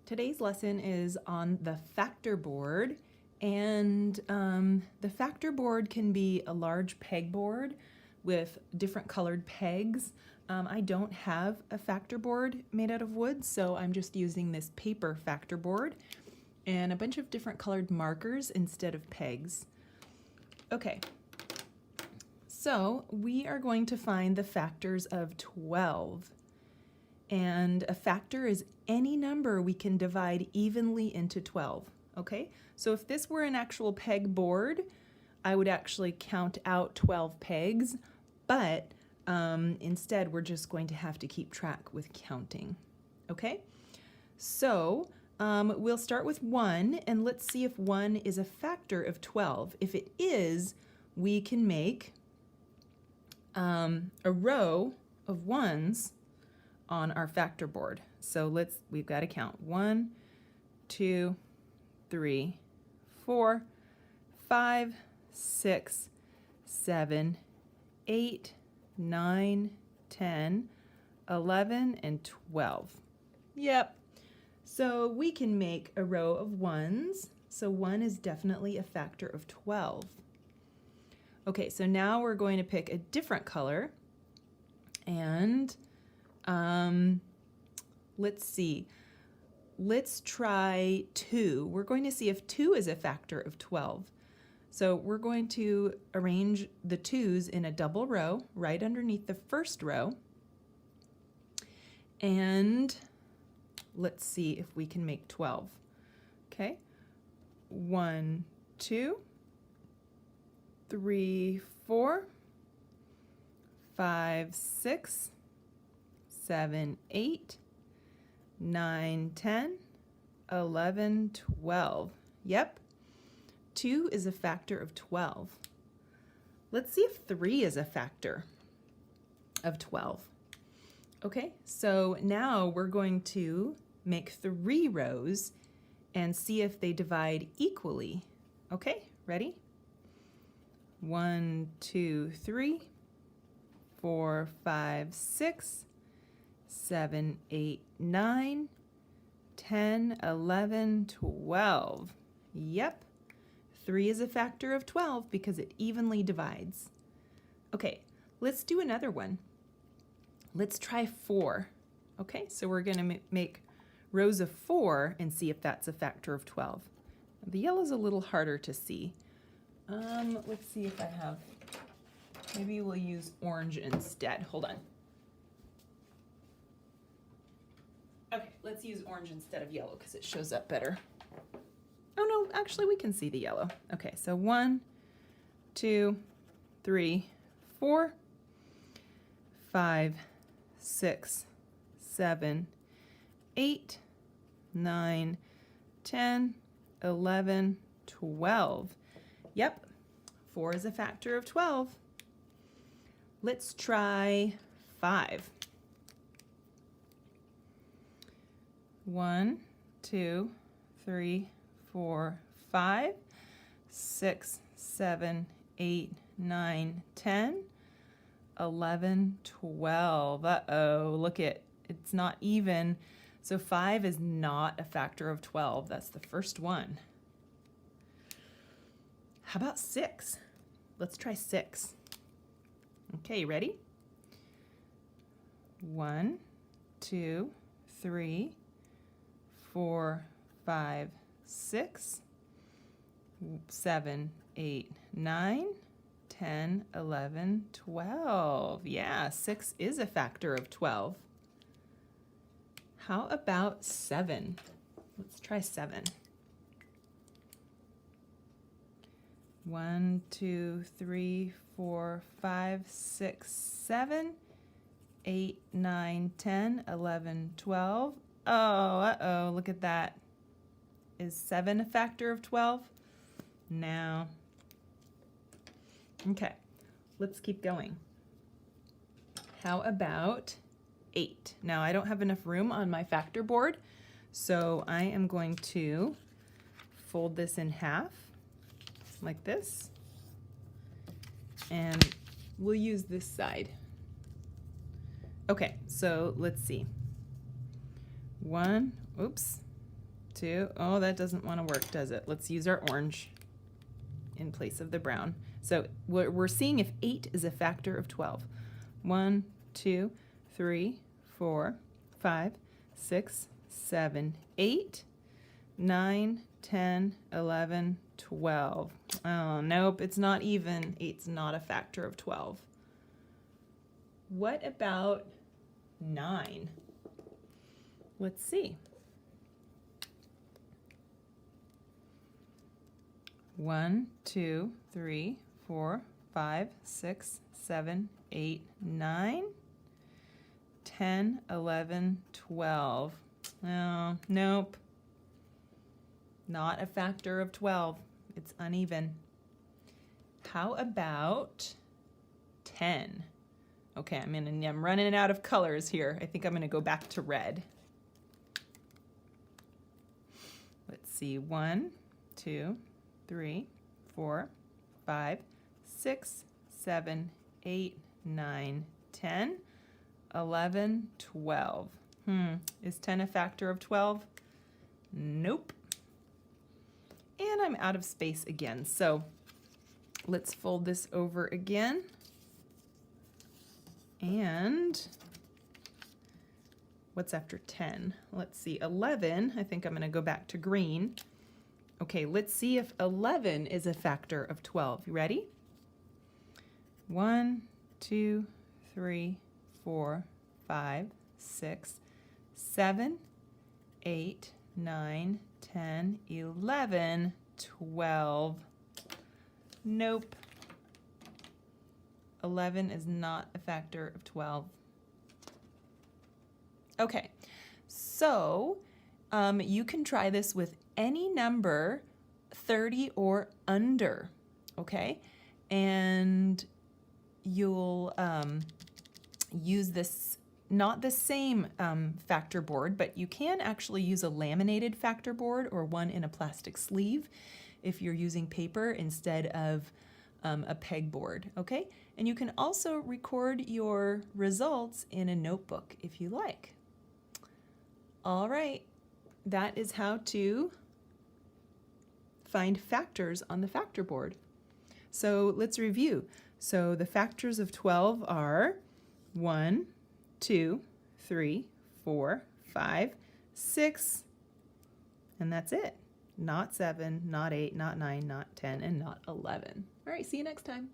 Today's lesson is on the factor board, and the factor board can be a large pegboard with different colored pegs. I don't have a factor board made out of wood, so I'm just using this paper factor board and a bunch of different colored markers instead of pegs. Okay, so we are going to find the factors of 12. And a factor is any number we can divide evenly into 12, okay? So if this were an actual peg board, I would actually count out 12 pegs, but instead we're just going to have to keep track with counting, okay? So we'll start with 1, and let's see if 1 is a factor of 12. If it is, we can make a row of 1s on our factor board. So we've got to count 1, 2, 3, 4, 5, 6, 7, 8, 9, 10, 11, and 12. Yep. So we can make a row of 1s. So 1 is definitely a factor of 12. Okay, so now we're going to pick a different color, and let's see. Let's try 2. We're going to see if 2 is a factor of 12. So we're going to arrange the 2's in a double row right underneath the first row. And let's see if we can make 12. Okay. 1, 2, 3, 4, 5, 6, 7, 8, 9, 10, 11, 12. Yep, 2 is a factor of 12. Let's see if 3 is a factor of 12. Okay, so now we're going to make 3 rows and see if they divide equally. Okay, ready? 1, 2, 3, 4, 5, 6, 7, 8, 9, 10, 11, 12. Yep, 3 is a factor of 12 because it evenly divides. Okay, let's do another one. Let's try 4. Okay, so we're going to make rows of 4 and see if that's a factor of 12. The yellow's a little harder to see. Let's see if I have, maybe we'll use orange instead. Hold on. Okay, let's use orange instead of yellow because it shows up better. Oh no, actually we can see the yellow. Okay, so 1, 2, 3, 4, 5, 6, 7, 8, 9, 10, 11, 12. Yep, 4 is a factor of 12. Let's try 5. 1, 2, 3, 4, 5, 6, 7, 8, 9, 10, 11, 12. Uh-oh, look it, it's not even. So 5 is not a factor of 12. That's the first one. How about 6? Let's try 6. Okay, ready? 1, 2, 3, 4, 5, 6, 7, 8, 9, 10, 11, 12. Yeah, 6 is a factor of 12. How about 7? Let's try 7. 1, 2, 3, 4, 5, 6, 7, 8, 9, 10, 11, 12. Oh, uh-oh, look at that. Is 7 a factor of 12? No. Okay, let's keep going. How about 8? Now, I don't have enough room on my factor board, so I am going to fold this in half, like this, and we'll use this side. Okay, so let's see. 1, oops, 2. Oh, that doesn't want to work, does it? Let's use our orange in place of the brown. So we're seeing if 8 is a factor of 12. 1, 2, 3, 4, 5, 6, 7, 8, 9, 10, 11, 12. Oh, nope, it's not even. 8's not a factor of 12. What about 9? Let's see. 1, 2, 3, 4, 5, 6, 7, 8, 9, 10, 11, 12. Oh, nope. Not a factor of 12. It's uneven. How about 10? Okay, I'm running out of colors here. I think I'm going to go back to red. Let's see. 1, 2, 3, 4, 5, 6, 7, 8, 9, 10, 11, 12. Is 10 a factor of 12? Nope. And I'm out of space again. So let's fold this over again. And what's after 10? Let's see, 11. I think I'm going to go back to green. Okay, let's see if 11 is a factor of 12. You ready? 1, 2, 3, 4, 5, 6, 7, 8, 9, 10, 11, 12. Nope. 11 is not a factor of 12. Okay, so you can try this with any number 30 or under, okay? And you'll use this, not the same factor board, but you can actually use a laminated factor board or one in a plastic sleeve if you're using paper instead of a pegboard, okay? And you can also record your results in a notebook if you like. All right, that is how to find factors on the factor board. So let's review. So the factors of 12 are 1, 2, 3, 4, 5, 6, and that's it. Not 7, not 8, not 9, not 10, and not 11. All right, see you next time.